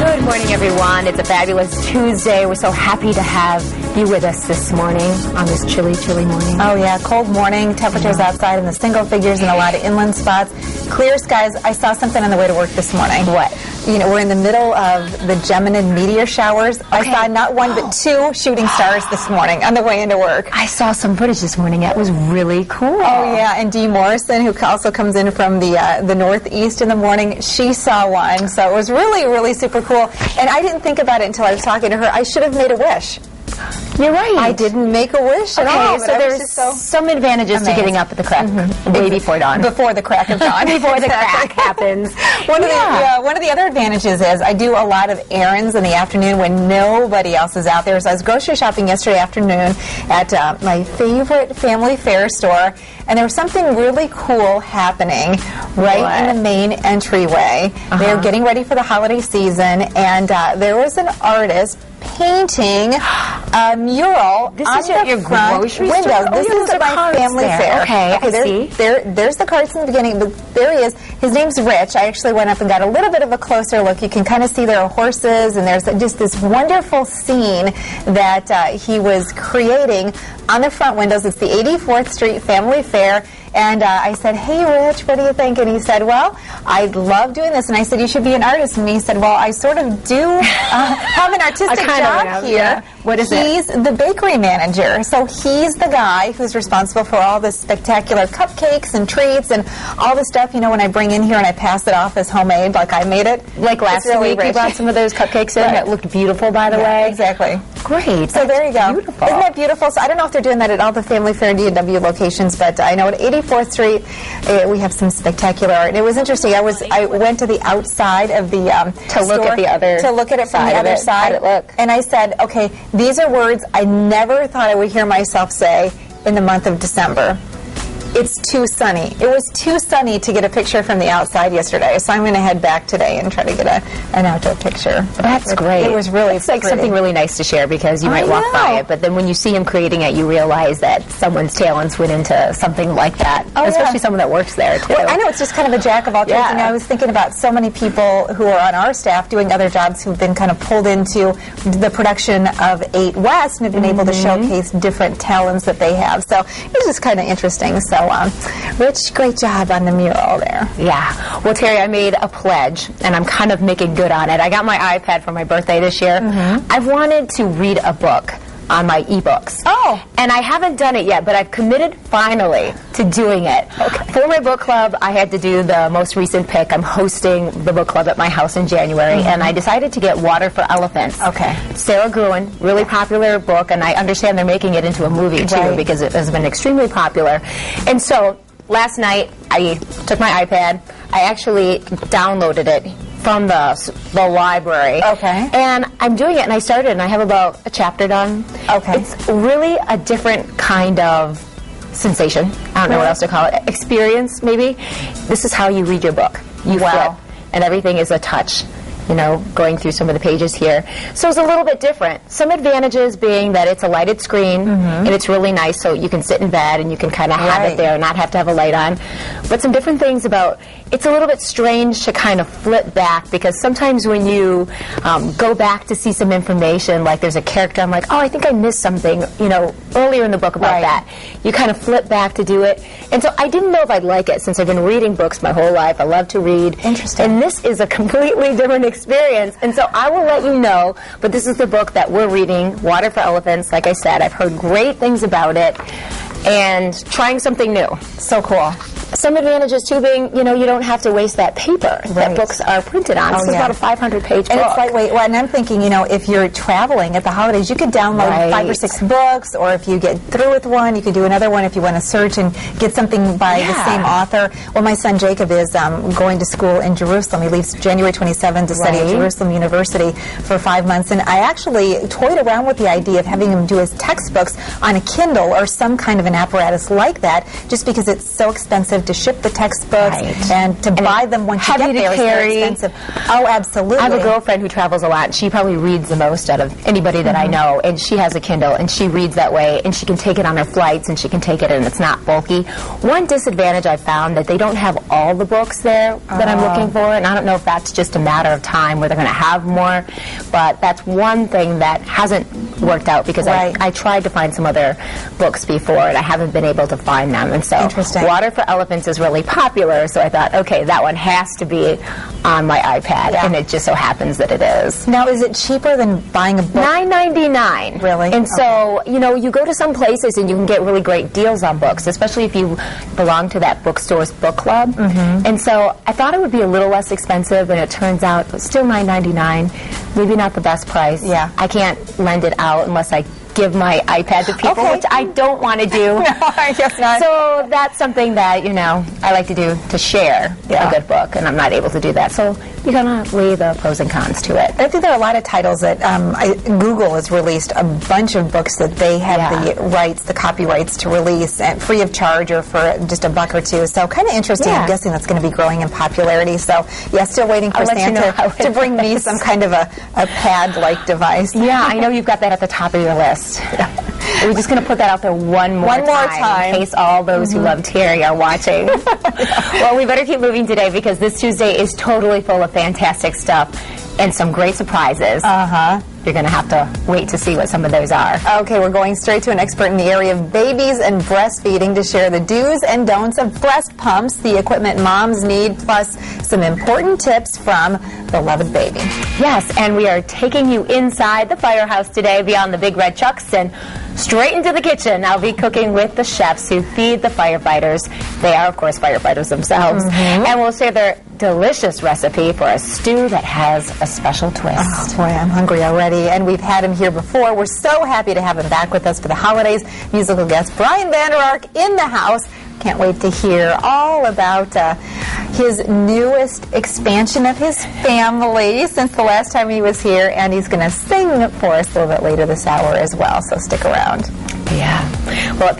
Good morning, everyone. It's a fabulous Tuesday. We're so happy to have you with us this morning on this chilly, chilly morning. Oh, yeah. Cold morning. Temperatures outside in the single figures in a lot of inland spots. Clear skies. I saw something on the way to work this morning. What? You know, we're in the middle of the Geminid meteor showers. Okay. I saw not one but two shooting stars this morning on the way into work. I saw some footage this morning. That was really cool. Oh, yeah. And Dee Morrison, who also comes in from the northeast in the morning, she saw one. So it was really, really super cool. And I didn't think about it until I was talking to her. I should have made a wish. You're right. I didn't make a wish at all. So there's some advantages to getting up at the crack, way before dawn. Before the crack of dawn. Before the crack happens. One of the other advantages is I do a lot of errands in the afternoon when nobody else is out there. So I was grocery shopping yesterday afternoon at my favorite family fare store, and there was something really cool happening right in the main entryway. They were getting ready for the holiday season, and there was an artist painting a mural on the front window. This is my family fair. Okay, I see. There's the cards in the beginning, but there he is. His name's Rich. I actually went up and got a little bit of a closer look. You can kind of see there are horses, and there's just this wonderful scene that he was creating on the front windows. It's the 84th Street Family Fair. And I said, hey, Rich, what do you think? And he said, well, I love doing this. And I said, you should be an artist. And he said, well, I sort of do have an artistic job here. Yeah. What is it? He's the bakery manager. So he's the guy who's responsible for all the spectacular cupcakes and treats and all the stuff, you know, when I bring in here and I pass it off as homemade, like I made it. Like last week, you brought some of those cupcakes in that looked beautiful, by the way. Exactly. Great. So there you go. Beautiful. Isn't that beautiful? So I don't know if they're doing that at all the Family Fair and D&W locations, but I know at 84th Street we have some spectacular art. And it was interesting. I went to the outside of the to look at the other to look at it from the other side. How'd it look? And I said, okay, these are words I never thought I would hear myself say in the month of December. It's too sunny. It was too sunny to get a picture from the outside yesterday, so I'm going to head back today and try to get an outdoor picture. That's great. It was really It's like something really nice to share because you might walk by it, but then when you see him creating it, you realize that someone's talents went into something like that, especially someone that works there, too. Well, I know it's just kind of a jack of all trades. You know, I was thinking about so many people who are on our staff doing other jobs who've been kind of pulled into the production of 8 West and have been able to showcase different talents that they have. So it's just kind of interesting. So, Rich, great job on the mural there. Yeah. Well, Terry, I made a pledge, and I'm kind of making good on it. I got my iPad for my birthday this year. I've wanted to read a book on my ebooks. Oh. And I haven't done it yet, but I've committed finally to doing it. Okay. For my book club, I had to do the most recent pick. I'm hosting the book club at my house in January, and I decided to get Water for Elephants. Okay. Sarah Gruen, really popular book, and I understand they're making it into a movie, too, because it has been extremely popular. And so last night, I took my iPad. I actually downloaded it from the library. Okay. And I'm doing it, and I started, and I have about a chapter done. Okay. It's really a different kind of sensation. I don't know what else to call it. Experience, maybe. This is how you read your book. You flip, and everything is a touch. You know, going through some of the pages here. So it's a little bit different. Some advantages being that it's a lighted screen, and it's really nice, so you can sit in bed and you can kind of have it there and not have to have a light on. But some different things about, it's a little bit strange to kind of flip back, because sometimes when you go back to see some information, like there's a character, I'm like, oh, I think I missed something, you know, earlier in the book about that. You kind of flip back to do it. And so I didn't know if I'd like it, since I've been reading books my whole life. I love to read. Interesting. And this is a completely different experience. And so I will let you know, but this is the book that we're reading, Water for Elephants. Like I said, I've heard great things about it, and trying something new. So cool. Some advantages, too, being, you know, you don't have to waste that paper that books are printed on. This is about a 500-page book. And it's lightweight. Well, and I'm thinking, you know, if you're traveling at the holidays, you could download 5 or 6 books, or if you get through with one, you could do another one if you want to search and get something by the same author. Well, my son Jacob is going to school in Jerusalem. He leaves January 27th to study at Jerusalem University for 5 months. And I actually toyed around with the idea of having him do his textbooks on a Kindle or some kind of an apparatus like that, just because it's so expensive expensive to ship the textbooks, and to buy them once you get there is very expensive. Oh, absolutely. I have a girlfriend who travels a lot, and she probably reads the most out of anybody that I know, and she has a Kindle, and she reads that way, and she can take it on her flights, and she can take it, and it's not bulky. One disadvantage I found that they don't have all the books there that I'm looking for, and I don't know if that's just a matter of time where they're going to have more, but that's one thing that hasn't worked out, because I tried to find some other books before, and I haven't been able to find them. And so Water for Elephants is really popular, so I thought, okay, that one has to be on my iPad, and it just so happens that it is. Now, is it cheaper than buying a book? $9.99. Really? And so, you know, you go to some places and you can get really great deals on books, especially if you belong to that bookstore's book club. And so I thought it would be a little less expensive, and it turns out it's still $9.99. Maybe not the best price. Yeah. I can't lend it out unless I give my iPad to people, which I don't want to do. No, I guess not. So that's something that, you know, I like to do, to share a good book, and I'm not able to do that. So you gotta weigh the pros and cons to it. I think there are a lot of titles that Google has released a bunch of books that they have the rights, the copyrights to release, and free of charge or for just $1 or $2. So kind of interesting. I'm guessing that's going to be growing in popularity. So yeah, still waiting for Santa to bring me some kind of a pad-like device. Yeah, I know you've got that at the top of your list. We're just going to put that out there one more time in case all those who love Terry are watching. Well, we better keep moving today, because this Tuesday is totally full of fantastic stuff and some great surprises. You're going to have to wait to see what some of those are. Okay, we're going straight to an expert in the area of babies and breastfeeding to share the do's and don'ts of breast pumps, the equipment moms need, plus some important tips from beloved baby. Yes, and we are taking you inside the firehouse today, beyond the big red trucks, and straight into the kitchen. I'll be cooking with the chefs who feed the firefighters. They are, of course, firefighters themselves. And we'll share their delicious recipe for a stew that has a special twist. Oh, boy, I'm hungry already. And we've had him here before. We're so happy to have him back with us for the holidays. Musical guest Brian Vander Ark in the house. Can't wait to hear all about his newest expansion of his family since the last time he was here. And he's going to sing for us a little bit later this hour as well. So stick around. Yeah. Well,